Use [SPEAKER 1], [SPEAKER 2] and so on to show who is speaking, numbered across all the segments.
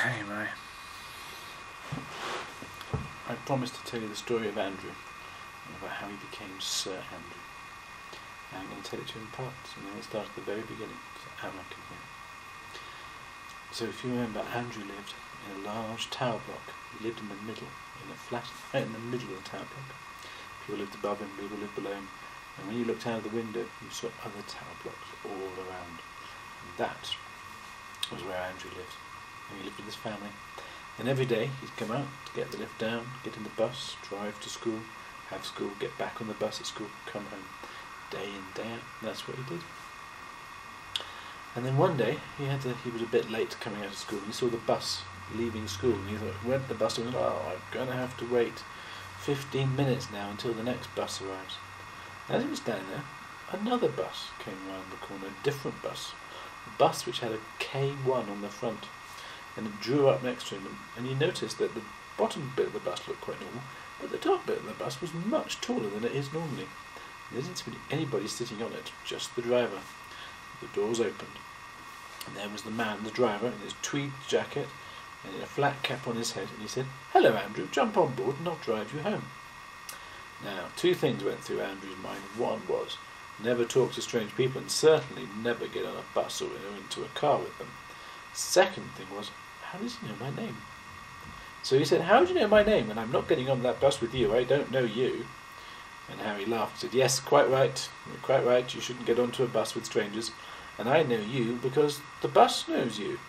[SPEAKER 1] Anyway, I promised to tell you the story of Andrew and about how he became Sir Andrew. And I'm going to tell it to you in parts, and then we'll start at the very beginning, so Anna can hear. So if you remember, Andrew lived in a large tower block. He lived in the middle, in a flat right in the middle of the tower block. People lived above him, people lived below him, and when you looked out of the window, you saw other tower blocks all around. And that was where Andrew lived. And he lived with his family. And every day he'd come out to get the lift down, get in the bus, drive to school, have school, get back on the bus at school, come home, day in, day out. That's what he did. And then one day he was a bit late coming out of school, and he saw the bus leaving school, and he thought, went to the bus and went, oh, I'm going to have to wait 15 minutes now until the next bus arrives. And as he was standing there, another bus came round the corner, a different bus, a bus which had a K1 on the front, and it drew up next to him, and he noticed that the bottom bit of the bus looked quite normal, but the top bit of the bus was much taller than it is normally. There didn't seem to be anybody sitting on it, just the driver. The doors opened, and there was the man, the driver, in his tweed jacket and a flat cap on his head, and he said, "Hello, Andrew, jump on board and I'll drive you home." Now, two things went through Andrew's mind. One was, never talk to strange people, and certainly never get on a bus or into a car with them. Second thing was, how does he know my name? So he said, "How do you know my name? And I'm not getting on that bus with you, I don't know you." And Harry laughed and said, "Yes, quite right, you're quite right, you shouldn't get onto a bus with strangers. And I know you because the bus knows you."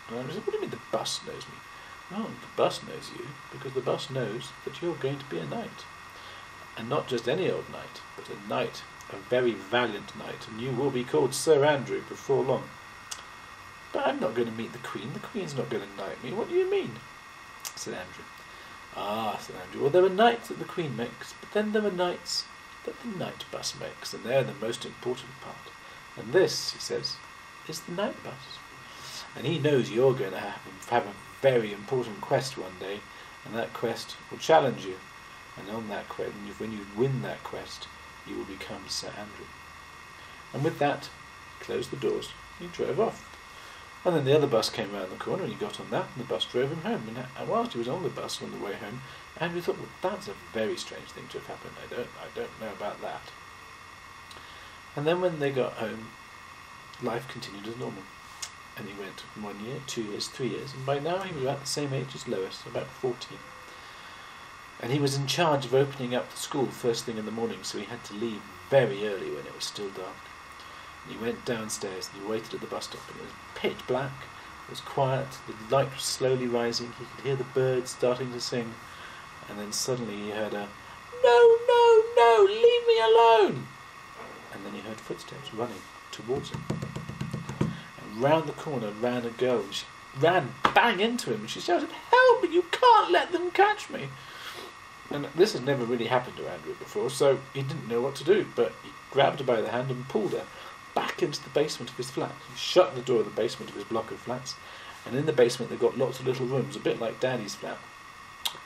[SPEAKER 1] And I said, "What do you mean the bus knows me?" "Oh, the bus knows you because the bus knows that you're going to be a knight. And not just any old knight, but a knight, a very valiant knight, and you will be called Sir Andrew before long." "But I'm not going to meet the Queen. The Queen's not going to knight me. What do you mean?" said Andrew. "Ah," said Andrew, "well, there are knights that the Queen makes, but then there are knights that the night bus makes, and they're the most important part. And this," he says, "is the night bus. And he knows you're going to have a very important quest one day, and that quest will challenge you. And on that quest, when you win that quest, you will become Sir Andrew." And with that, he closed the doors, and he drove off. And then the other bus came round the corner, and he got on that, and the bus drove him home. And whilst he was on the bus on the way home, Andrew thought, well, that's a very strange thing to have happened. I don't know about that. And then when they got home, life continued as normal. And he went 1 year, 2 years, 3 years, and by now he was about the same age as Lois, about 14. And he was in charge of opening up the school first thing in the morning, so he had to leave very early when it was still dark. And he went downstairs and he waited at the bus stop, and it was pitch black, it was quiet, the light was slowly rising, he could hear the birds starting to sing, and then suddenly he heard a, "No, no, no, leave me alone!" And then he heard footsteps running towards him. And round the corner ran a girl, and she ran bang into him, and she shouted, "Help me, you can't let them catch me!" And this had never really happened to Andrew before, so he didn't know what to do, but he grabbed her by the hand and pulled her back into the basement of his flat. He shut the door of the basement of his block of flats, and in the basement they've got lots of little rooms, a bit like Daddy's flat,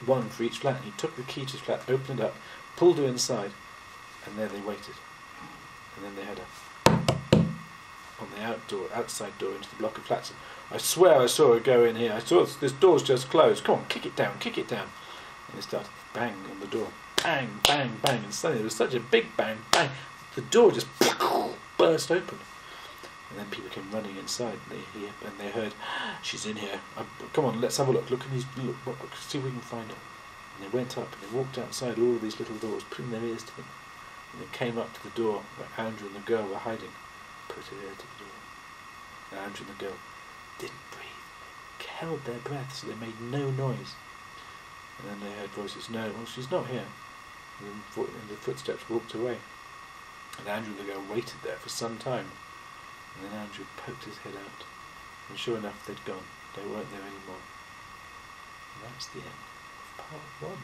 [SPEAKER 1] one for each flat, and he took the key to his flat, opened it up, pulled her inside, and there they waited. And then they heard a on the outside door into the block of flats. "I swear I saw her go in here. I saw this door's just closed. Come on, kick it down, kick it down." And they started to bang on the door. Bang, bang, bang, and suddenly there was such a big bang, bang, the door just burst open. And then people came running inside, and they heard, "She's in here. Come on, let's have a look. Look, see if we can find her." And they went up and they walked outside all of these little doors, putting their ears to them. And they came up to the door where Andrew and the girl were hiding, put her ear to the door. And Andrew and the girl didn't breathe, held their breath so they made no noise. And then they heard voices, "No, well, she's not here." And the footsteps walked away. And Andrew and the girl waited there for some time. And then Andrew poked his head out. And sure enough, they'd gone. They weren't there anymore. And that's the end of part 1.